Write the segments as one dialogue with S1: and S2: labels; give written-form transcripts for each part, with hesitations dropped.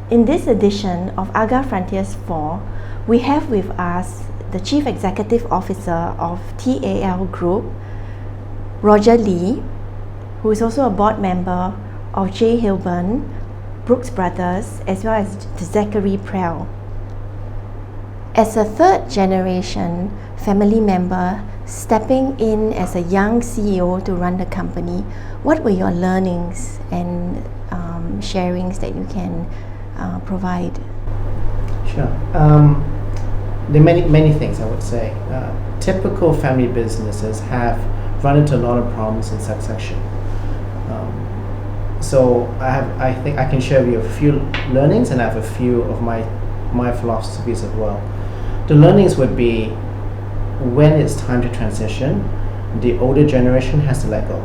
S1: In this edition of AGA Frontiers 4, we have with us the Chief Executive Officer of TAL Group, Roger Lee, who is also a board member of J. Hillburn, Brooks Brothers, as well as Zachary Prell. As a third generation family member stepping in as a young CEO to run the company, what were your learnings and sharings that you can provide?
S2: Sure. There are many things I would say. Typical family businesses have run into a lot of problems in succession. So I think I can share with you a few learnings, and I have a few of my philosophies as well. The learnings would be, when it's time to transition, the older generation has to let go.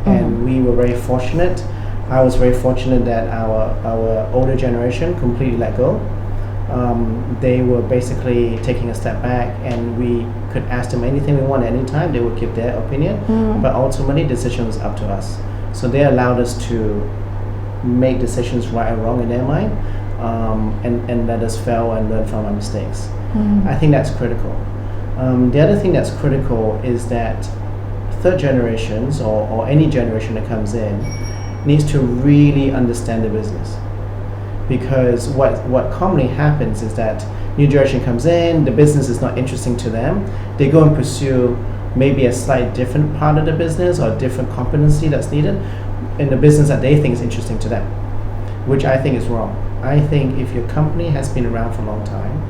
S2: And we were very fortunate. I was very fortunate that our older generation completely let go. They were basically taking a step back, and we could ask them anything we want at any time. They would give their opinion, but ultimately the decision was up to us. So they allowed us to make decisions right or wrong in their mind, and let us fail and learn from our mistakes. I think that's critical. The other thing that's critical is that third generations or any generation that comes in needs to really understand the business. Because what commonly happens is that new generation comes in, the business is not interesting to them, they go and pursue maybe a slightly different part of the business or a different competency that's needed in the business that they think is interesting to them, which I think is wrong. I think if your company has been around for a long time,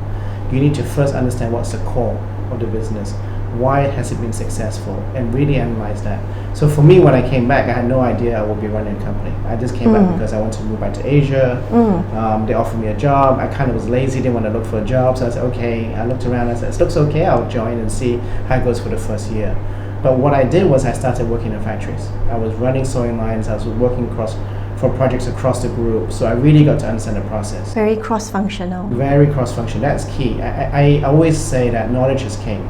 S2: you need to first understand what's the core of the business. Why has it been successful, and really analyze that. So for me, when I came back, I had no idea I would be running a company. I just came back because I wanted to move back to Asia. They offered me a job. I kind of was lazy, didn't want to look for a job, so I said, okay. I looked around, I said, it looks okay, I'll join and see how it goes for the first year. But what I did was I started working in factories. I was running sewing lines, I was working for projects across the group, so I really got to understand the process.
S1: Very cross-functional.
S2: Very cross-functional, that's key. I always say that knowledge is king.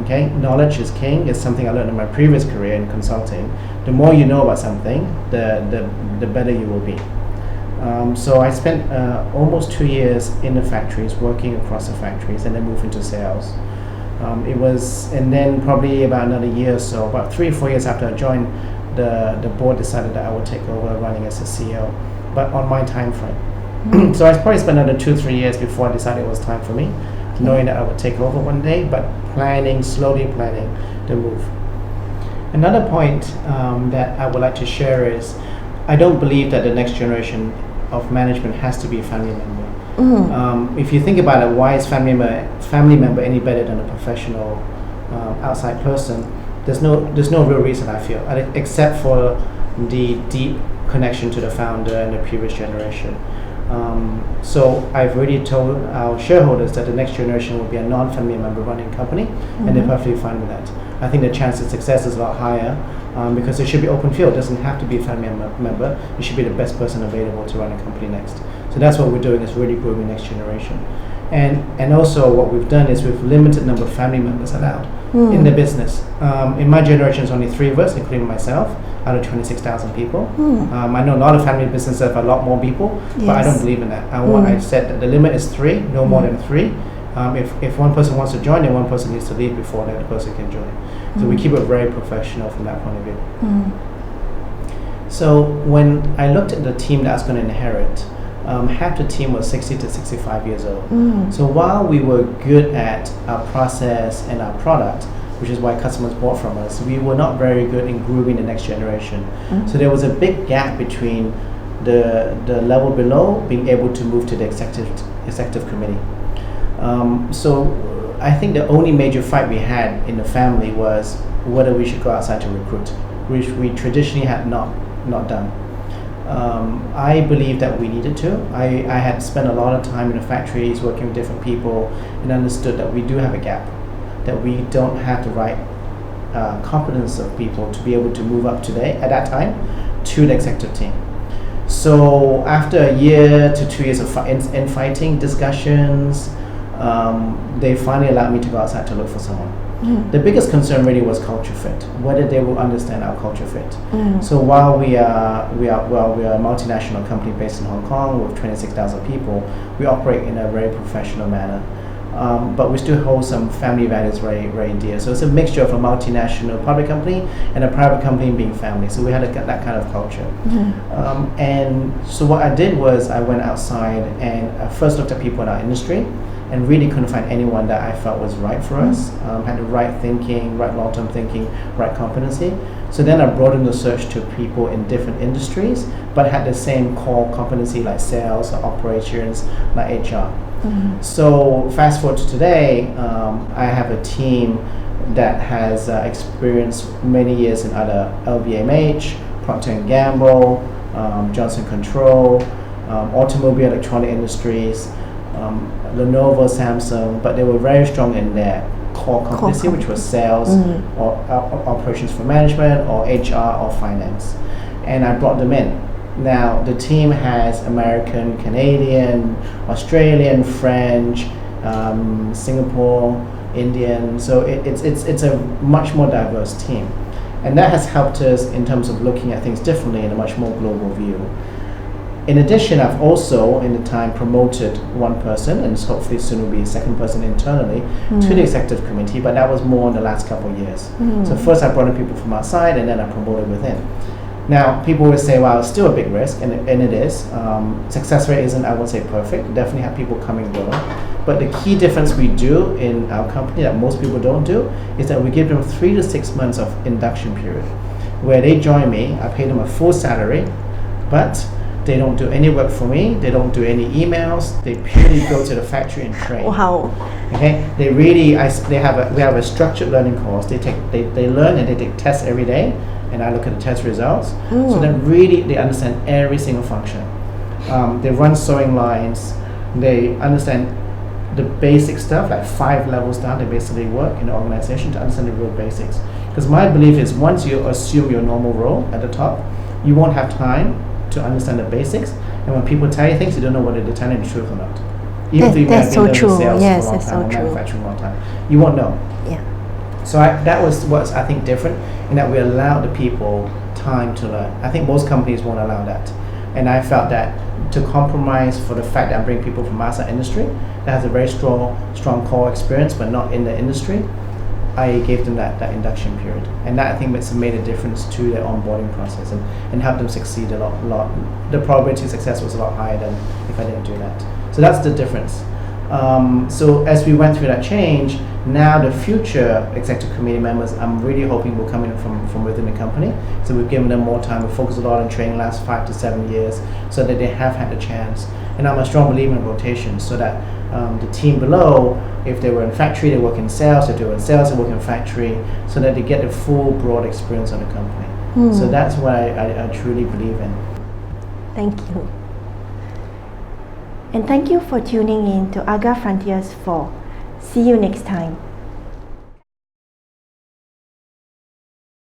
S2: Okay, knowledge is king. It's something I learned in my previous career in consulting. The more you know about something, the better you will be. So I spent almost 2 years in the factories, working across the factories, and then moved into sales. And then probably about another year or so, about 3 or 4 years after I joined, the board decided that I would take over running as a CEO, but on my time frame. So I probably spent another 2-3 years before I decided it was time for me, knowing that I would take over one day, but slowly planning the move. Another point that I would like to share is, I don't believe that the next generation of management has to be a family member. If you think about it, why is family member any better than a professional outside person? There's no real reason, I feel, except for the deep connection to the founder and the previous generation. So I've already told our shareholders that the next generation will be a non-family member running company, and they're perfectly fine with that. I think the chance of success is a lot higher because it should be open field. It doesn't have to be a family member. It should be the best person available to run a company next. So that's what we're doing, is really grooming next generation. And also what we've done is we've limited number of family members allowed in the business. In my generation, it's only 3 of us, including myself, out of 26,000 people. I know a lot of family businesses have a lot more people, but I don't believe in that. I said that the limit is 3, no more than 3. If one person wants to join, then one person needs to leave before the other person can join. So we keep it very professional from that point of view. So when I looked at the team that I was going to inherit, half the team was 60 to 65 years old. So while we were good at our process and our product, which is why customers bought from us, we were not very good in grooming the next generation. So there was a big gap between the level below being able to move to the executive committee. So I think the only major fight we had in the family was whether we should go outside to recruit, which we traditionally had not done. I believe that we needed to. I had spent a lot of time in the factories working with different people and understood that we do have a gap, that we don't have the right competence of people to be able to move up at that time to the executive team. So after a year to 2 years of infighting discussions, they finally allowed me to go outside to look for someone. The biggest concern really was culture fit, whether they will understand our culture fit. So while we are a multinational company based in Hong Kong with 26,000 people, we operate in a very professional manner. But we still hold some family values very, very dear. So it's a mixture of a multinational public company and a private company being family. So we had that kind of culture. And so what I did was I went outside and I first looked at people in our industry and really couldn't find anyone that I felt was right for us, had the right thinking, right long-term thinking, right competency. So then I broadened the search to people in different industries, but had the same core competency like sales, or operations, like HR. So fast forward to today, I have a team that has experienced many years in other LVMH, Procter & Gamble, Johnson Control, automobile electronic industries, Lenovo, Samsung, but they were very strong in their core competency, which was sales or operations for management or HR or finance. And I brought them in. Now the team has American, Canadian, Australian, French, Singapore, Indian. So it's a much more diverse team, and that has helped us in terms of looking at things differently in a much more global view. In addition, I've also in the time promoted one person, and hopefully soon will be a second person internally to the executive committee, but that was more in the last couple of years. So first I brought in people from outside and then I promoted within. Now, people will say, well, it's still a big risk, and it is. Success rate isn't, I won't say perfect. Definitely have people come and go. But the key difference we do in our company that most people don't do is that we give them 3 to 6 months of induction period, where they join me, I pay them a full salary, but they don't do any work for me, they don't do any emails, they purely go to the factory and train.
S1: Wow.
S2: Okay, we have a structured learning course. They learn and they take tests every day, and I look at the test results, so that really they understand every single function. They run sewing lines, they understand the basic stuff, like 5 levels down, they basically work in the organization to understand the real basics. Because my belief is once you assume your normal role at the top, you won't have time to understand the basics, and when people tell you things, you don't know whether they're telling the truth or not. Even if you have been in sales
S1: Yes,
S2: for a long
S1: that's
S2: time,
S1: so
S2: or
S1: true.
S2: manufacturing a long time, you won't know.
S1: Yeah.
S2: So that was what's I think different, in that we allow the people time to learn. I think most companies won't allow that, and I felt that to compromise for the fact that I bring people from outside industry that has a very strong core experience but not in the industry, I gave them that induction period, and that I think made a difference to their onboarding process and helped them succeed a lot. The probability of success was a lot higher than if I didn't do that. So that's the difference. So as we went through that change, now the future executive committee members, I'm really hoping will come in from within the company. So we've given them more time. We focus a lot on training the last 5 to 7 years so that they have had the chance. And I'm a strong believer in rotation, so that the team below, if they were in factory, they work in sales. If they were in sales, they work in factory, so that they get the full broad experience of the company. So that's what I truly believe in.
S1: Thank you. And thank you for tuning in to AGA Frontiers 4. See you next time.